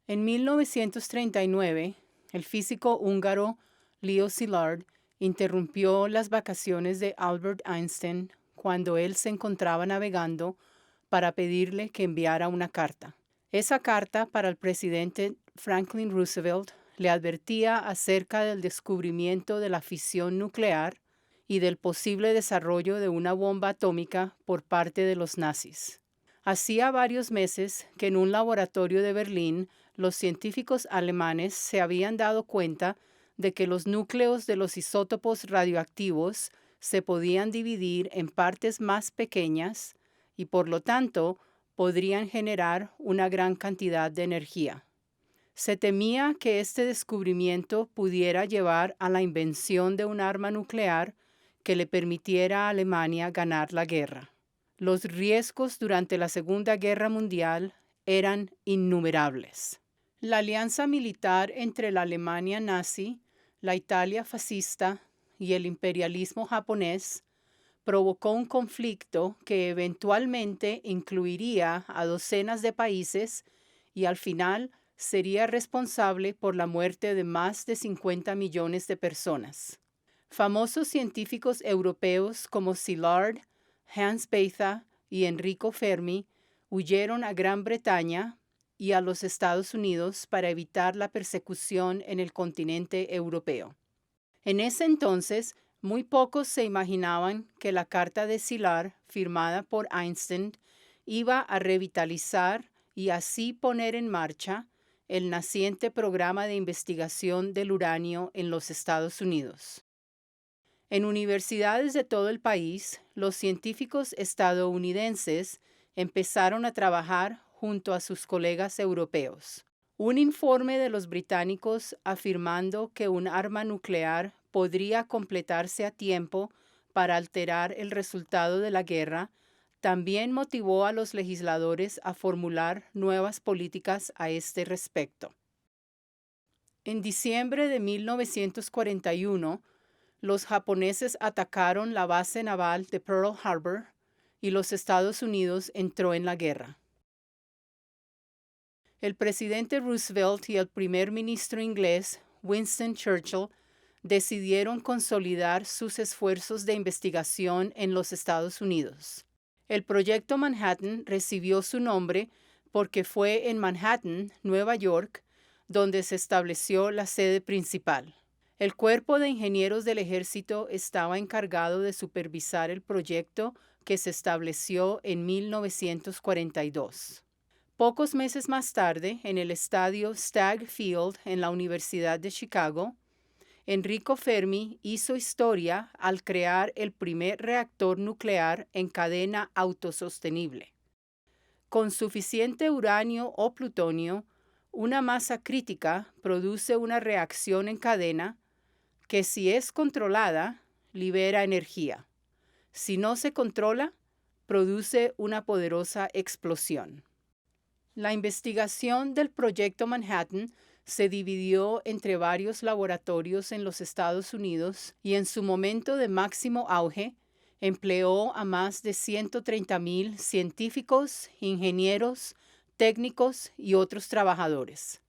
En 1939, el físico húngaro Leo Szilard interrumpió las vacaciones de Albert Einstein cuando él se encontraba navegando para pedirle que enviara una carta. Esa carta para el presidente Franklin Roosevelt le advertía acerca del descubrimiento de la fisión nuclear y del posible desarrollo de una bomba atómica por parte de los nazis. Hacía varios meses que en un laboratorio de Berlín los científicos alemanes se habían dado cuenta de que los núcleos de los isótopos radioactivos se podían dividir en partes más pequeñas y por lo tanto podrían generar una gran cantidad de energía. Se temía que este descubrimiento pudiera llevar a la invención de un arma nuclear que le permitiera a Alemania ganar la guerra. Los riesgos durante la Segunda Guerra Mundial eran innumerables. La alianza militar entre la Alemania nazi, la Italia fascista y el imperialismo japonés provocó un conflicto que eventualmente incluiría a docenas de países y al final sería responsable por la muerte de más de 50 millones de personas. Famosos científicos europeos como Szilard, Hans Bethe y Enrico Fermi huyeron a Gran Bretaña y a los Estados Unidos para evitar la persecución en el continente europeo. En ese entonces, muy pocos se imaginaban que la carta de Szilard, firmada por Einstein, iba a revitalizar y así poner en marcha el naciente programa de investigación del uranio en los Estados Unidos. En universidades de todo el país, los científicos estadounidenses empezaron a trabajar junto a sus colegas europeos. Un informe de los británicos afirmando que un arma nuclear podría completarse a tiempo para alterar el resultado de la guerra también motivó a los legisladores a formular nuevas políticas a este respecto. En diciembre de 1941, los japoneses atacaron la base naval de Pearl Harbor y los Estados Unidos entró en la guerra. El presidente Roosevelt y el primer ministro inglés, Winston Churchill, decidieron consolidar sus esfuerzos de investigación en los Estados Unidos. El Proyecto Manhattan recibió su nombre porque fue en Manhattan, Nueva York, donde se estableció la sede principal. El Cuerpo de Ingenieros del Ejército estaba encargado de supervisar el proyecto que se estableció en 1942. Pocos meses más tarde, en el estadio Stagg Field en la Universidad de Chicago, Enrico Fermi hizo historia al crear el primer reactor nuclear en cadena autosostenible. Con suficiente uranio o plutonio, una masa crítica produce una reacción en cadena que, si es controlada, libera energía. Si no se controla, produce una poderosa explosión. La investigación del Proyecto Manhattan se dividió entre varios laboratorios en los Estados Unidos y en su momento de máximo auge empleó a más de 130,000 científicos, ingenieros, técnicos y otros trabajadores.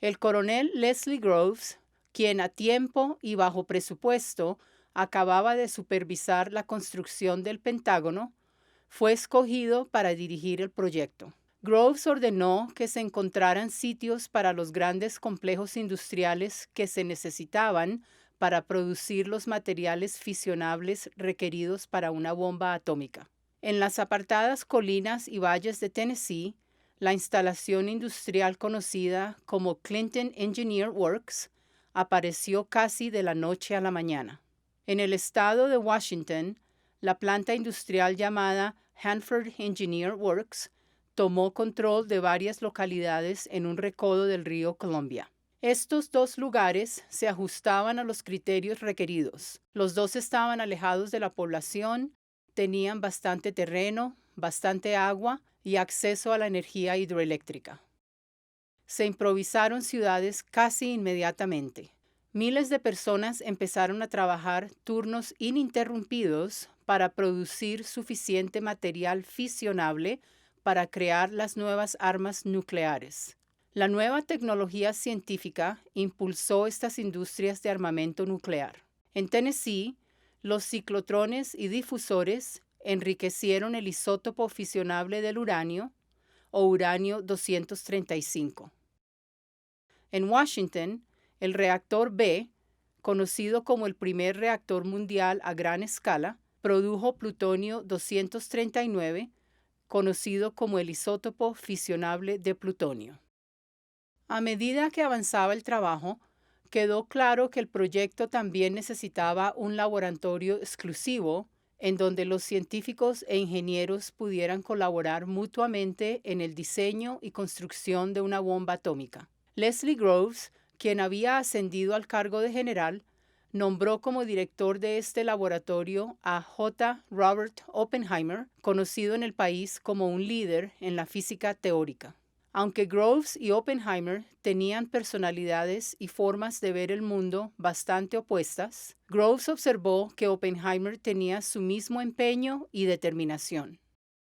El coronel Leslie Groves, quien a tiempo y bajo presupuesto acababa de supervisar la construcción del Pentágono, fue escogido para dirigir el proyecto. Groves ordenó que se encontraran sitios para los grandes complejos industriales que se necesitaban para producir los materiales fisionables requeridos para una bomba atómica. En las apartadas colinas y valles de Tennessee, la instalación industrial conocida como Clinton Engineer Works apareció casi de la noche a la mañana. En el estado de Washington, la planta industrial llamada Hanford Engineer Works tomó control de varias localidades en un recodo del río Columbia. Estos dos lugares se ajustaban a los criterios requeridos. Los dos estaban alejados de la población, tenían bastante terreno, bastante agua y acceso a la energía hidroeléctrica. Se improvisaron ciudades casi inmediatamente. Miles de personas empezaron a trabajar turnos ininterrumpidos para producir suficiente material fisionable para crear las nuevas armas nucleares. La nueva tecnología científica impulsó estas industrias de armamento nuclear. En Tennessee, los ciclotrones y difusores enriquecieron el isótopo fisionable del uranio, o uranio 235. En Washington, el reactor B, conocido como el primer reactor mundial a gran escala, produjo plutonio 239, conocido como el isótopo fisionable de plutonio. A medida que avanzaba el trabajo, quedó claro que el proyecto también necesitaba un laboratorio exclusivo en donde los científicos e ingenieros pudieran colaborar mutuamente en el diseño y construcción de una bomba atómica. Leslie Groves, quien había ascendido al cargo de general, nombró como director de este laboratorio a J. Robert Oppenheimer, conocido en el país como un líder en la física teórica. Aunque Groves y Oppenheimer tenían personalidades y formas de ver el mundo bastante opuestas, Groves observó que Oppenheimer tenía su mismo empeño y determinación.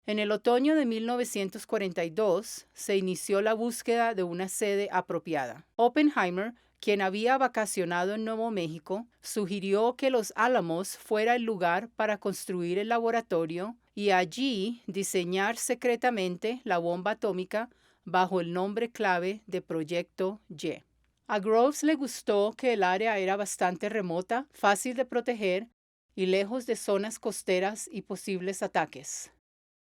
En el otoño de 1942 se inició la búsqueda de una sede apropiada. Oppenheimer, quien había vacacionado en Nuevo México, sugirió que Los Álamos fuera el lugar para construir el laboratorio y allí diseñar secretamente la bomba atómica bajo el nombre clave de Proyecto Y. A Groves le gustó que el área era bastante remota, fácil de proteger y lejos de zonas costeras y posibles ataques.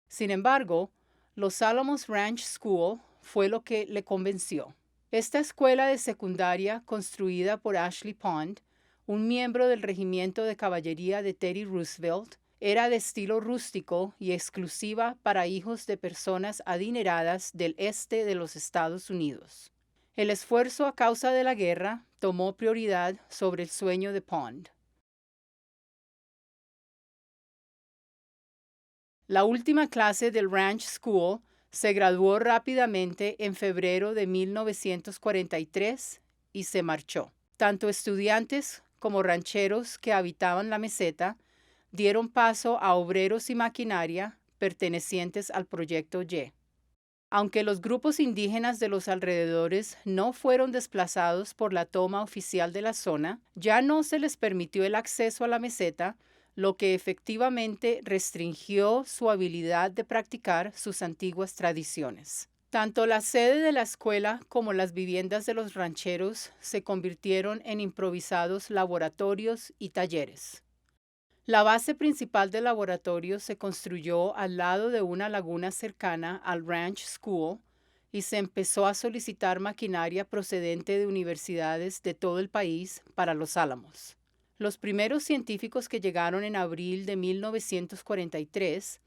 Sin embargo, Los Alamos Ranch School fue lo que le convenció. Esta escuela de secundaria, construida por Ashley Pond, un miembro del regimiento de caballería de Teddy Roosevelt, era de estilo rústico y exclusiva para hijos de personas adineradas del este de los Estados Unidos. El esfuerzo a causa de la guerra tomó prioridad sobre el sueño de Pond. La última clase del Ranch School se graduó rápidamente en febrero de 1943 y se marchó. Tanto estudiantes como rancheros que habitaban la meseta dieron paso a obreros y maquinaria pertenecientes al Proyecto Y. Aunque los grupos indígenas de los alrededores no fueron desplazados por la toma oficial de la zona, ya no se les permitió el acceso a la meseta, lo que efectivamente restringió su habilidad de practicar sus antiguas tradiciones. Tanto la sede de la escuela como las viviendas de los rancheros se convirtieron en improvisados laboratorios y talleres. La base principal del laboratorio se construyó al lado de una laguna cercana al Ranch School y se empezó a solicitar maquinaria procedente de universidades de todo el país para Los Álamos. Los primeros científicos que llegaron en abril de 1943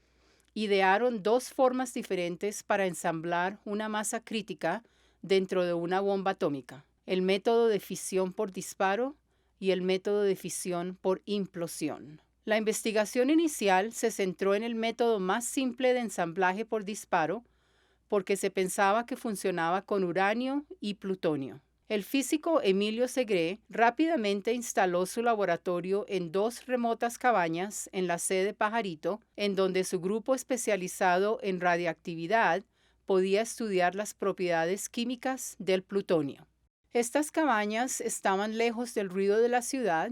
idearon dos formas diferentes para ensamblar una masa crítica dentro de una bomba atómica: el método de fisión por disparo y el método de fisión por implosión. La investigación inicial se centró en el método más simple de ensamblaje por disparo porque se pensaba que funcionaba con uranio y plutonio. El físico Emilio Segre rápidamente instaló su laboratorio en dos remotas cabañas en la sede Pajarito, en donde su grupo especializado en radiactividad podía estudiar las propiedades químicas del plutonio. Estas cabañas estaban lejos del ruido de la ciudad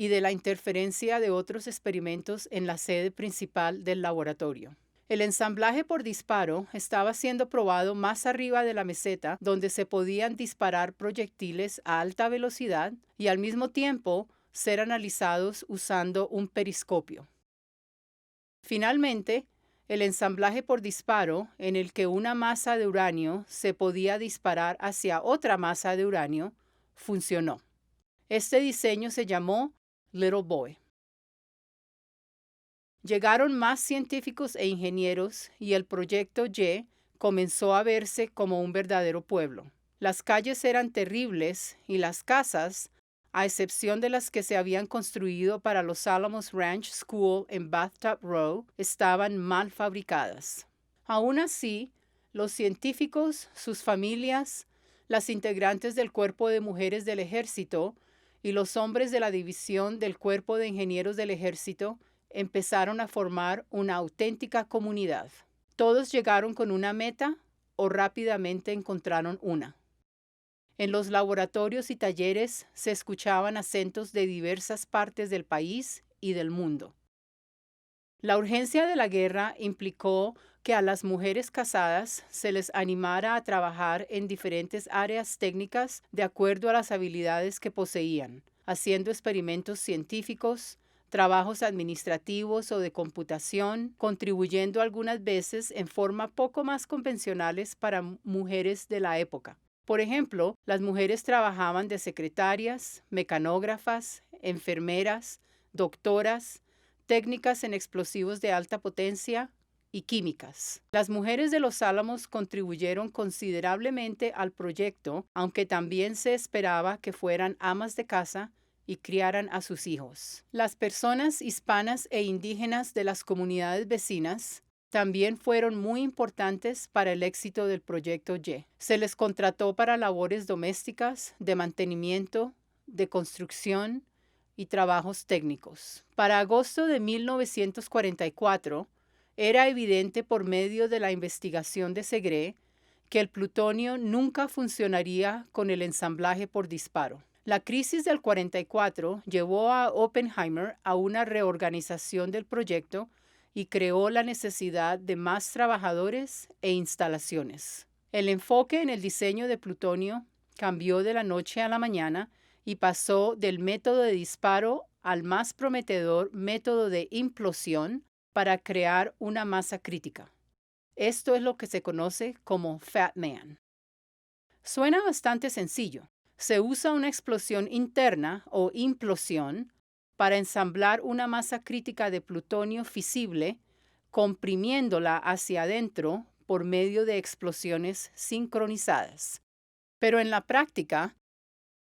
y de la interferencia de otros experimentos en la sede principal del laboratorio. El ensamblaje por disparo estaba siendo probado más arriba de la meseta, donde se podían disparar proyectiles a alta velocidad y al mismo tiempo ser analizados usando un periscopio. Finalmente, el ensamblaje por disparo, en el que una masa de uranio se podía disparar hacia otra masa de uranio, funcionó. Este diseño se llamó Little Boy. Llegaron más científicos e ingenieros y el Proyecto Y comenzó a verse como un verdadero pueblo. Las calles eran terribles y las casas, a excepción de las que se habían construido para Los Alamos Ranch School en Bathtub Row, estaban mal fabricadas. Aún así, los científicos, sus familias, las integrantes del Cuerpo de Mujeres del Ejército y los hombres de la División del Cuerpo de Ingenieros del Ejército empezaron a formar una auténtica comunidad. Todos llegaron con una meta o rápidamente encontraron una. En los laboratorios y talleres se escuchaban acentos de diversas partes del país y del mundo. La urgencia de la guerra implicó que a las mujeres casadas se les animara a trabajar en diferentes áreas técnicas de acuerdo a las habilidades que poseían, haciendo experimentos científicos, trabajos administrativos o de computación, contribuyendo algunas veces en forma poco más convencionales para mujeres de la época. Por ejemplo, las mujeres trabajaban de secretarias, mecanógrafas, enfermeras, doctoras, técnicas en explosivos de alta potencia y químicas. Las mujeres de Los Álamos contribuyeron considerablemente al proyecto, aunque también se esperaba que fueran amas de casa y criaran a sus hijos. Las personas hispanas e indígenas de las comunidades vecinas también fueron muy importantes para el éxito del Proyecto Y. Se les contrató para labores domésticas, de mantenimiento, de construcción y trabajos técnicos. Para agosto de 1944, era evidente por medio de la investigación de Segre que el plutonio nunca funcionaría con el ensamblaje por disparo. La crisis del 44 llevó a Oppenheimer a una reorganización del proyecto y creó la necesidad de más trabajadores e instalaciones. El enfoque en el diseño de plutonio cambió de la noche a la mañana y pasó del método de disparo al más prometedor método de implosión para crear una masa crítica. Esto es lo que se conoce como Fat Man. Suena bastante sencillo. Se usa una explosión interna o implosión para ensamblar una masa crítica de plutonio fisible, comprimiéndola hacia adentro por medio de explosiones sincronizadas. Pero en la práctica,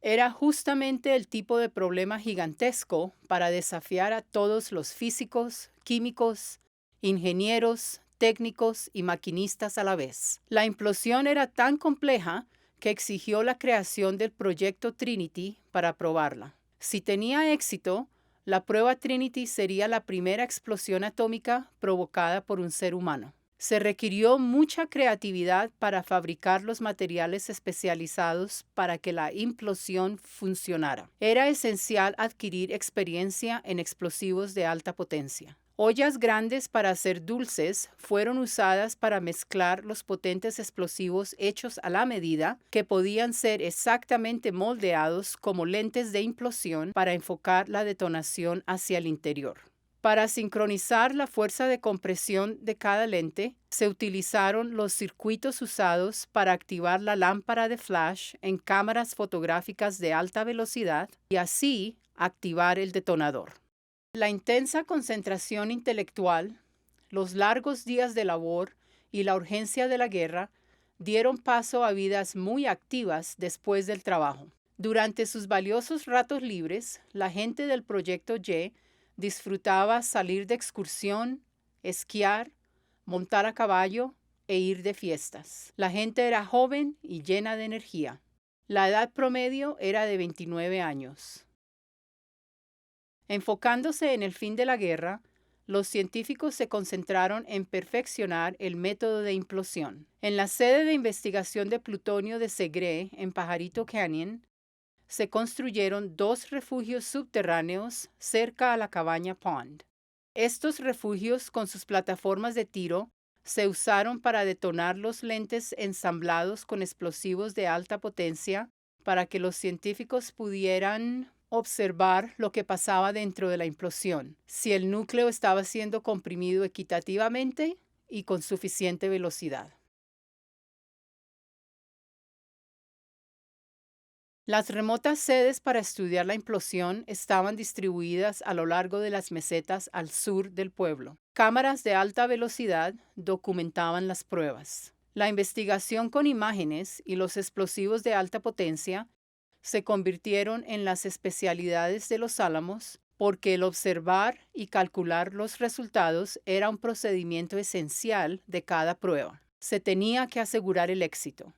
era justamente el tipo de problema gigantesco para desafiar a todos los físicos, químicos, ingenieros, técnicos y maquinistas a la vez. La implosión era tan compleja que exigió la creación del proyecto Trinity para probarla. Si tenía éxito, la prueba Trinity sería la primera explosión atómica provocada por un ser humano. Se requirió mucha creatividad para fabricar los materiales especializados para que la implosión funcionara. Era esencial adquirir experiencia en explosivos de alta potencia. Ollas grandes para hacer dulces fueron usadas para mezclar los potentes explosivos hechos a la medida, que podían ser exactamente moldeados como lentes de implosión para enfocar la detonación hacia el interior. Para sincronizar la fuerza de compresión de cada lente, se utilizaron los circuitos usados para activar la lámpara de flash en cámaras fotográficas de alta velocidad y así activar el detonador. La intensa concentración intelectual, los largos días de labor y la urgencia de la guerra dieron paso a vidas muy activas después del trabajo. Durante sus valiosos ratos libres, la gente del Proyecto Y disfrutaba salir de excursión, esquiar, montar a caballo e ir de fiestas. La gente era joven y llena de energía. La edad promedio era de 29 años. Enfocándose en el fin de la guerra, los científicos se concentraron en perfeccionar el método de implosión. En la sede de investigación de plutonio de Segre, en Pajarito Canyon, se construyeron 2 refugios subterráneos cerca a la cabaña Pond. Estos refugios, con sus plataformas de tiro, se usaron para detonar los lentes ensamblados con explosivos de alta potencia para que los científicos pudieran observar lo que pasaba dentro de la implosión, si el núcleo estaba siendo comprimido equitativamente y con suficiente velocidad. Las remotas sedes para estudiar la implosión estaban distribuidas a lo largo de las mesetas al sur del pueblo. Cámaras de alta velocidad documentaban las pruebas. La investigación con imágenes y los explosivos de alta potencia se convirtieron en las especialidades de Los Álamos porque el observar y calcular los resultados era un procedimiento esencial de cada prueba. Se tenía que asegurar el éxito.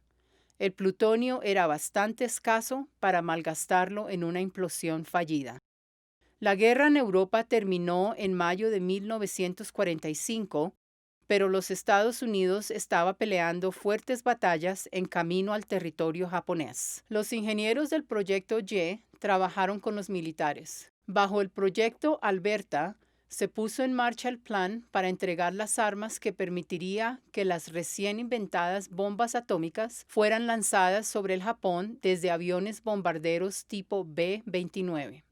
El plutonio era bastante escaso para malgastarlo en una implosión fallida. La guerra en Europa terminó en mayo de 1945, pero los Estados Unidos estaba peleando fuertes batallas en camino al territorio japonés. Los ingenieros del Proyecto Y trabajaron con los militares. Bajo el Proyecto Alberta, se puso en marcha el plan para entregar las armas que permitiría que las recién inventadas bombas atómicas fueran lanzadas sobre el Japón desde aviones bombarderos tipo B-29.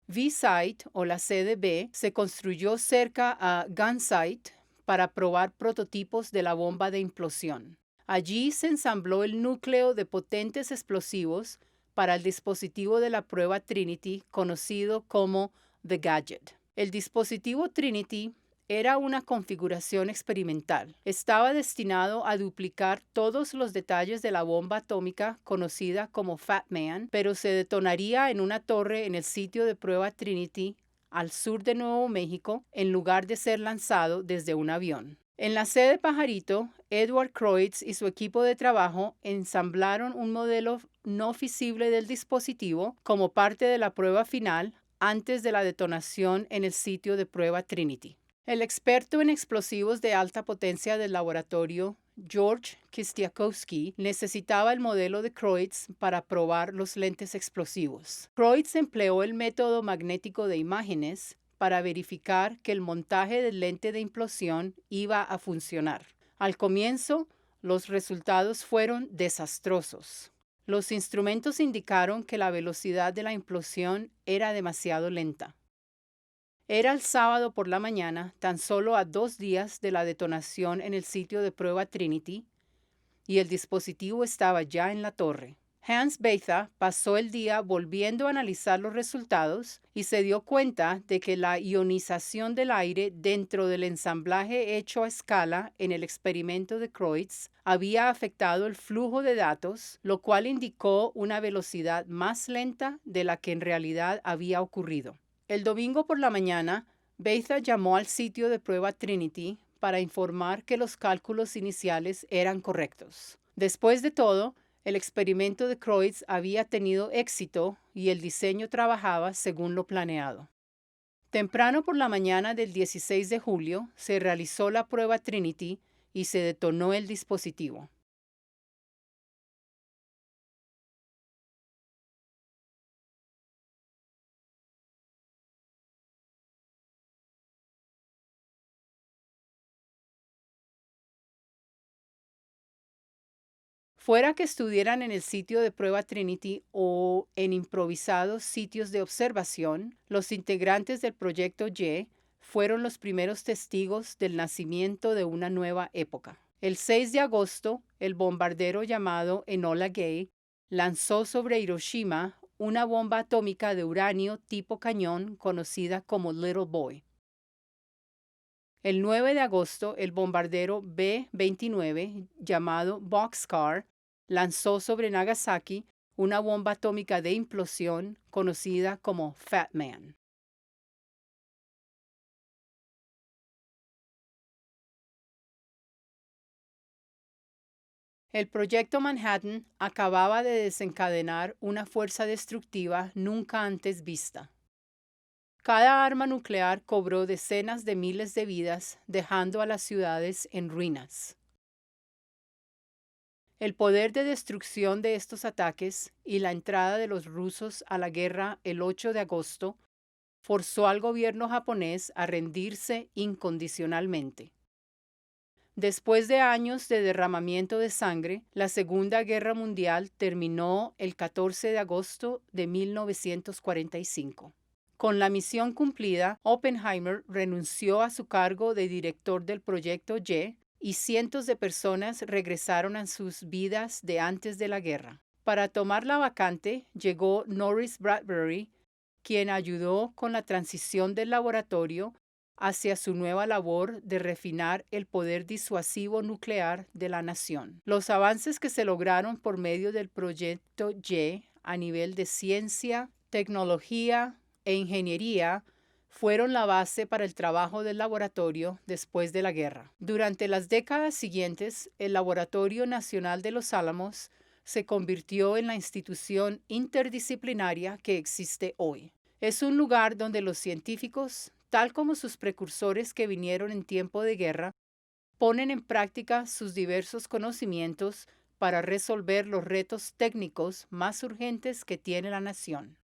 V-Site, o la sede B, se construyó cerca a Gunsight para probar prototipos de la bomba de implosión. Allí se ensambló el núcleo de potentes explosivos para el dispositivo de la prueba Trinity, conocido como The Gadget. El dispositivo Trinity era una configuración experimental. Estaba destinado a duplicar todos los detalles de la bomba atómica conocida como Fat Man, pero se detonaría en una torre en el sitio de prueba Trinity, al sur de Nuevo México, en lugar de ser lanzado desde un avión. En la sede Pajarito, Edward Kreutz y su equipo de trabajo ensamblaron un modelo no fisible del dispositivo como parte de la prueba final antes de la detonación en el sitio de prueba Trinity. El experto en explosivos de alta potencia del laboratorio, George Kistiakowsky, necesitaba el modelo de Kreutz para probar los lentes explosivos. Kreutz empleó el método magnético de imágenes para verificar que el montaje del lente de implosión iba a funcionar. Al comienzo, los resultados fueron desastrosos. Los instrumentos indicaron que la velocidad de la implosión era demasiado lenta. Era el sábado por la mañana, tan solo a 2 días de la detonación en el sitio de prueba Trinity, y el dispositivo estaba ya en la torre. Hans Bethe pasó el día volviendo a analizar los resultados y se dio cuenta de que la ionización del aire dentro del ensamblaje hecho a escala en el experimento de Kreutz había afectado el flujo de datos, lo cual indicó una velocidad más lenta de la que en realidad había ocurrido. El domingo por la mañana, Bethe llamó al sitio de prueba Trinity para informar que los cálculos iniciales eran correctos. Después de todo, el experimento de Kreutz había tenido éxito y el diseño trabajaba según lo planeado. Temprano por la mañana del 16 de julio se realizó la prueba Trinity y se detonó el dispositivo. Fuera que estuvieran en el sitio de prueba Trinity o en improvisados sitios de observación, los integrantes del Proyecto Y fueron los primeros testigos del nacimiento de una nueva época. El 6 de agosto, el bombardero llamado Enola Gay lanzó sobre Hiroshima una bomba atómica de uranio tipo cañón conocida como Little Boy. El 9 de agosto, el bombardero B-29, llamado Boxcar, lanzó sobre Nagasaki una bomba atómica de implosión conocida como Fat Man. El proyecto Manhattan acababa de desencadenar una fuerza destructiva nunca antes vista. Cada arma nuclear cobró decenas de miles de vidas, dejando a las ciudades en ruinas. El poder de destrucción de estos ataques y la entrada de los rusos a la guerra el 8 de agosto forzó al gobierno japonés a rendirse incondicionalmente. Después de años de derramamiento de sangre, la Segunda Guerra Mundial terminó el 14 de agosto de 1945. Con la misión cumplida, Oppenheimer renunció a su cargo de director del Proyecto Y cientos de personas regresaron a sus vidas de antes de la guerra. Para tomar la vacante llegó Norris Bradbury, quien ayudó con la transición del laboratorio hacia su nueva labor de refinar el poder disuasivo nuclear de la nación. Los avances que se lograron por medio del Proyecto Y a nivel de ciencia, tecnología e ingeniería fueron la base para el trabajo del laboratorio después de la guerra. Durante las décadas siguientes, el Laboratorio Nacional de Los Álamos se convirtió en la institución interdisciplinaria que existe hoy. Es un lugar donde los científicos, tal como sus precursores que vinieron en tiempo de guerra, ponen en práctica sus diversos conocimientos para resolver los retos técnicos más urgentes que tiene la nación.